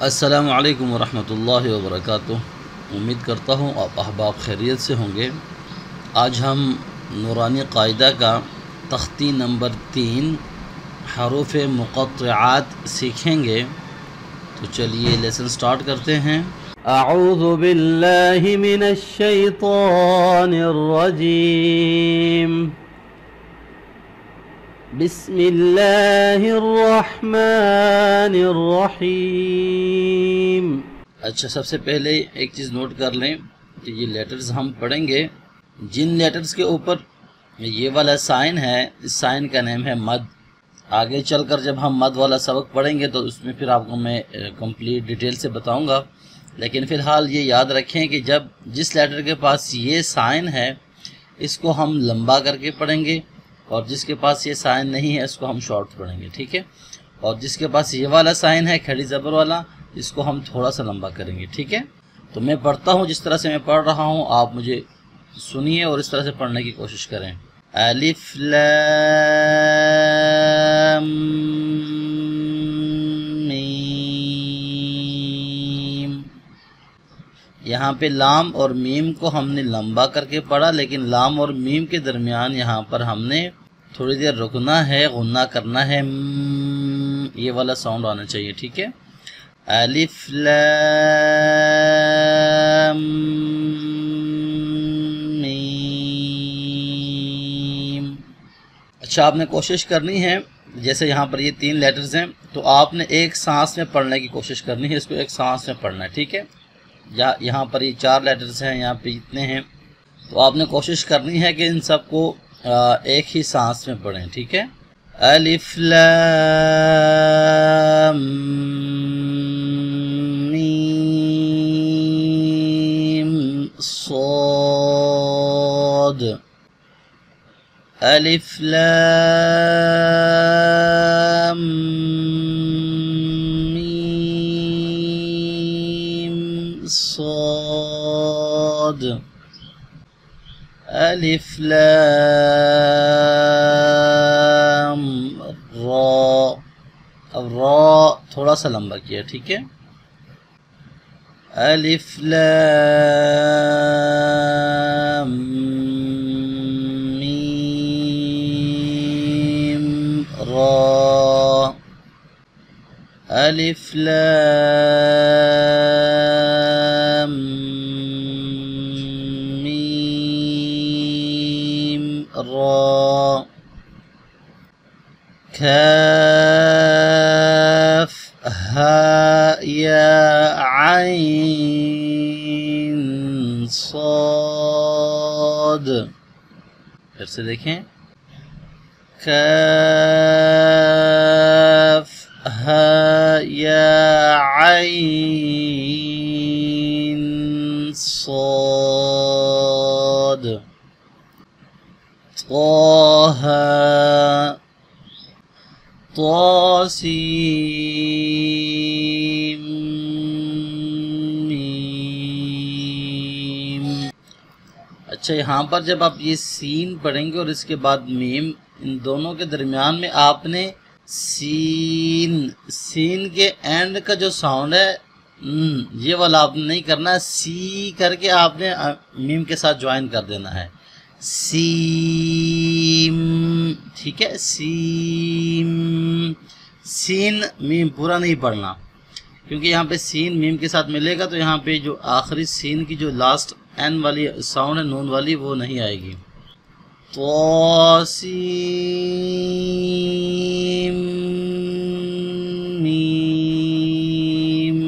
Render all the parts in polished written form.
السلام علیکم ورحمۃ اللہ وبرکاتہ۔ امید کرتا ہوں آپ احباب خیریت سے ہوں گے۔ آج ہم نورانی قاعدہ کا تختی نمبر 3 حروف مقطعات سیکھیں گے، تو چلیے لیسن سٹارٹ کرتے ہیں۔ اعوذ باللہ من الشیطان الرجیم، بسم اللہ الرحمن الرحیم۔ اچھا، سب سے پہلے ایک چیز نوٹ کر لیں کہ یہ لیٹرز ہم پڑھیں گے، جن لیٹرز کے اوپر یہ والا سائن ہے، اس سائن کا نام ہے مد۔ آگے چل کر جب ہم مد والا سبق پڑھیں گے تو اس میں پھر آپ کو میں کمپلیٹ ڈیٹیل سے بتاؤں گا، لیکن فی الحال یہ یاد رکھیں کہ جب جس لیٹر کے پاس یہ سائن ہے اس کو ہم لمبا کر کے پڑھیں گے، اور جس کے پاس یہ سائن نہیں ہے اس کو ہم شارٹ پڑھیں گے، ٹھیک ہے؟ اور جس کے پاس یہ والا سائن ہے کھڑی زبر والا، اس کو ہم تھوڑا سا لمبا کریں گے، ٹھیک ہے؟ تو میں پڑھتا ہوں، جس طرح سے میں پڑھ رہا ہوں آپ مجھے سنیے اور اس طرح سے پڑھنے کی کوشش کریں۔ الف لام میم۔ یہاں پہ لام اور میم کو ہم نے لمبا کر کے پڑھا، لیکن لام اور میم کے درمیان یہاں پر ہم نے تھوڑی دیر رکنا ہے، غنہ کرنا ہے، یہ والا ساؤنڈ آنا چاہیے، ٹھیک ہے؟ الف لام میم۔ اچھا، آپ نے کوشش کرنی ہے، جیسے یہاں پر یہ 3 لیٹرز ہیں تو آپ نے ایک سانس میں پڑھنے کی کوشش کرنی ہے، اس کو ایک سانس میں پڑھنا ہے، ٹھیک ہے؟ یا یہاں پر یہ 4 لیٹرز ہیں، یہاں پہ اتنے ہیں، تو آپ نے کوشش کرنی ہے کہ ان سب کو ایک ہی سانس میں پڑھیں، ٹھیک ہے؟ الف لام میم صاد۔ الف لام میم صاد۔ الف لام را۔ اب را تھوڑا سا لمبا کیا، ٹھیک ہے؟ الف لام میم را۔ الف لام را۔ کاف ہا یا عین صاد۔ پھر سے دیکھیں، کاف ہا یا عین صاد۔ طه طاسیم میم۔ اچھا، یہاں پر جب آپ یہ سین پڑھیں گے اور اس کے بعد میم، ان دونوں کے درمیان میں آپ نے سین کے اینڈ کا جو ساؤنڈ ہے یہ والا آپ نے نہیں کرنا، سی کر کے آپ نے میم کے ساتھ جوائن کر دینا ہے، سیم، ٹھیک ہے؟ سیم، سین میم پورا نہیں پڑھنا، کیونکہ یہاں پہ سین میم کے ساتھ ملے گا تو یہاں پہ جو آخری سین کی جو لاسٹ این والی ساؤنڈ ہے، نون والی، وہ نہیں آئے گی۔ طاسیم میم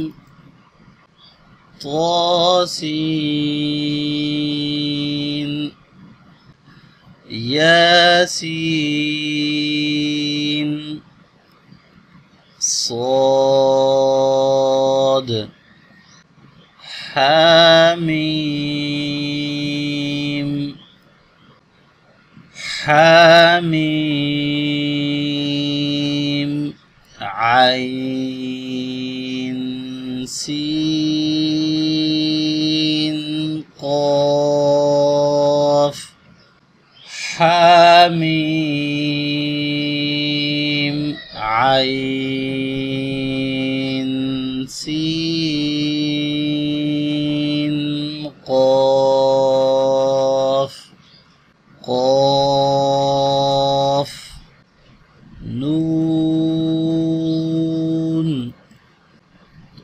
طاسین یاسین صاد حامیم حامیم عین سین قاف حامیم عین سین قاف قاف نون۔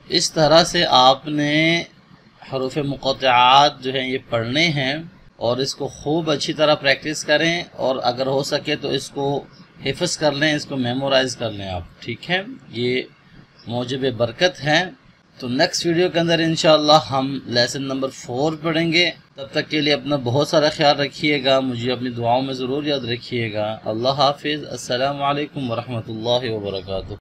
اس طرح سے آپ نے حروف مقطعات جو ہیں یہ پڑھنے ہیں، اور اس کو خوب اچھی طرح پریکٹس کریں، اور اگر ہو سکے تو اس کو حفظ کر لیں، اس کو میمورائز کر لیں آپ، ٹھیک ہے؟ یہ موجب برکت ہے۔ تو نیکسٹ ویڈیو کے اندر انشاءاللہ ہم لیسن نمبر 4 پڑھیں گے۔ تب تک کے لیے اپنا بہت سارا خیال رکھیے گا، مجھے اپنی دعاؤں میں ضرور یاد رکھیے گا۔ اللہ حافظ، السلام علیکم ورحمۃ اللہ وبرکاتہ۔